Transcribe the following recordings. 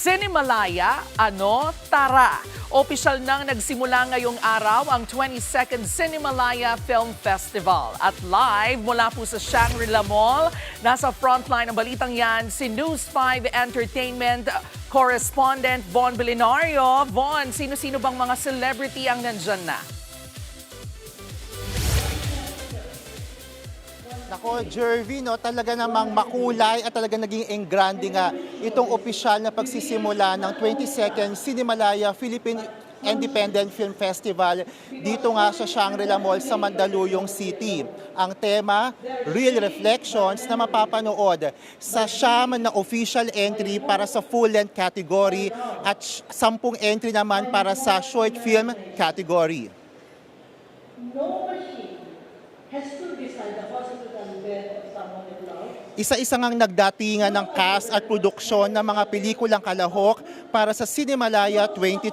Cinemalaya, tara! Opisyal nang nagsimula ngayong araw ang 22nd Cinemalaya Film Festival. At live mula po sa Shangri-La Mall, nasa frontline ng balitang yan si News 5 Entertainment correspondent Von Belenario. Von, sino-sino bang mga celebrity ang nandyan na? Nako, Jervy, talaga namang makulay at talaga naging enggrande nga itong opisyal na pagsisimula ng 22nd Cinemalaya Philippine Independent Film Festival dito nga sa Shangri-La Mall sa Mandaluyong City. Ang tema, Real Reflections, na mapapanood sa 9 na official entry para sa full-length category at 10 entry naman para sa short film category. No machine has stood beside the hospital bed of someone you love. Isa-isa ngang nagdatingan ng cast at produksyon ng mga pelikulang kalahok para sa Cinemalaya 22.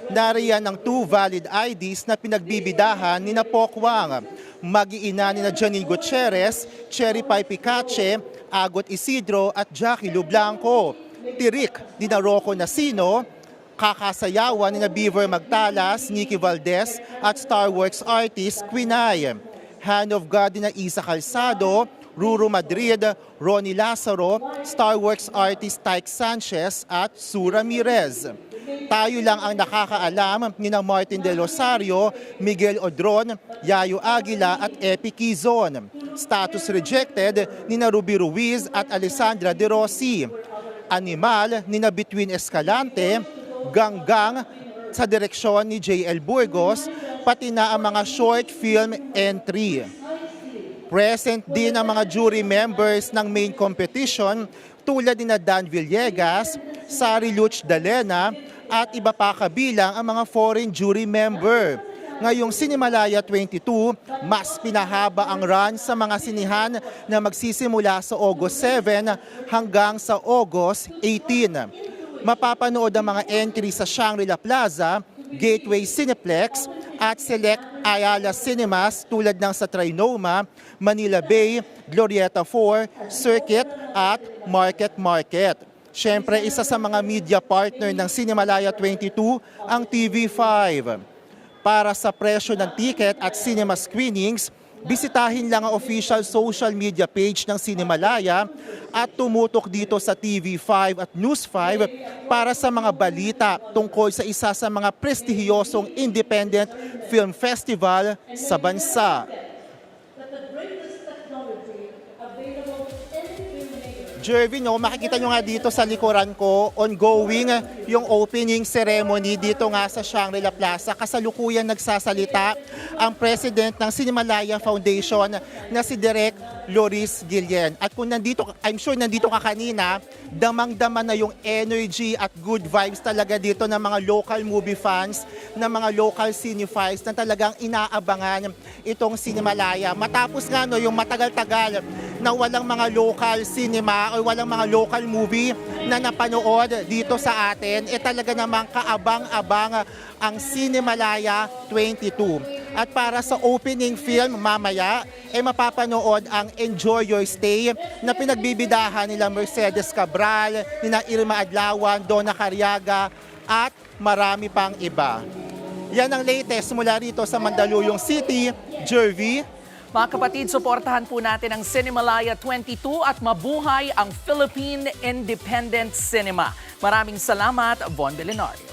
Nariyan ang 2 valid IDs na pinagbibidahan ni Pokwang, mag-iina ni Janine Gutierrez, Cherry Pie Picache, Agot Isidro at Jackie Lu Blanco. Tirik ni Rocco Nacino, kakasayawan ni Beaver Magtalas, Nikki Valdez at Star Works artist Quinay. Hand of God ni Isa Calzado, Ruru Madrid, Ronnie Lazaro, Star Works artist Tyke Sanchez at Sue Ramirez. Tayo lang ang nakakaalam ni Martin De Rosario, Miguel Odron, Yayo Aguila at Epi Quizon. Status rejected ni Ruby Ruiz at Alessandra De Rossi. Animal ni Between Escalante, Ganggang sa direksyon ni J.L. Burgos, pati na ang mga short film entry. Present din ang mga jury members ng main competition tulad ni Dan Villegas, Sari Luch Dalena at iba pa kabilang ang mga foreign jury member. Ngayong Cinemalaya 22, mas pinahaba ang run sa mga sinihan na magsisimula sa August 7 hanggang sa August 18. Mapapanood ang mga entry sa Shangri-La Plaza, Gateway Cineplex at Select Ayala Cinemas tulad ng sa Trinoma, Manila Bay, Glorieta 4, Circuit at Market. Siyempre, isa sa mga media partner ng Cinemalaya 22 ang TV5. Para sa presyo ng ticket at cinema screenings, bisitahin lang ang official social media page ng Cinemalaya at tumutok dito sa TV5 at News 5 para sa mga balita tungkol sa isa sa mga prestihiyosong independent film festival sa bansa. Jervy, makikita nyo nga dito sa likuran ko, ongoing yung opening ceremony dito nga sa Shangri-La Plaza. Kasalukuyan nagsasalita ang president ng Cinemalaya Foundation na si Direk Loris Guillen. At kung nandito, I'm sure nandito ka kanina, damang-dama na yung energy at good vibes talaga dito ng mga local movie fans, ng mga local cinephiles na talagang inaabangan itong Cinemalaya. Matapos nga yung matagal-tagal na walang mga local cinema o walang mga local movie na napanood dito sa atin, talaga namang kaabang-abang ang Cinemalaya 22. At para sa opening film mamaya, mapapanood ang Enjoy Your Stay na pinagbibidahan nila Mercedes Cabral, nila Irma Adlawan, Donna Cariaga at marami pang iba. Yan ang latest mula rito sa Mandaluyong City. Jervy. Mga kapatid, suportahan po natin ang Cinemalaya 22 at mabuhay ang Philippine Independent Cinema. Maraming salamat, Von Belenario.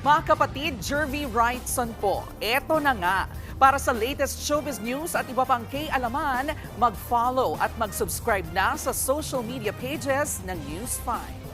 Mga kapatid, Jervy Wrightson po. Eto na nga. Para sa latest showbiz news at iba pang kay-alaman, mag-follow at mag-subscribe na sa social media pages ng News 5.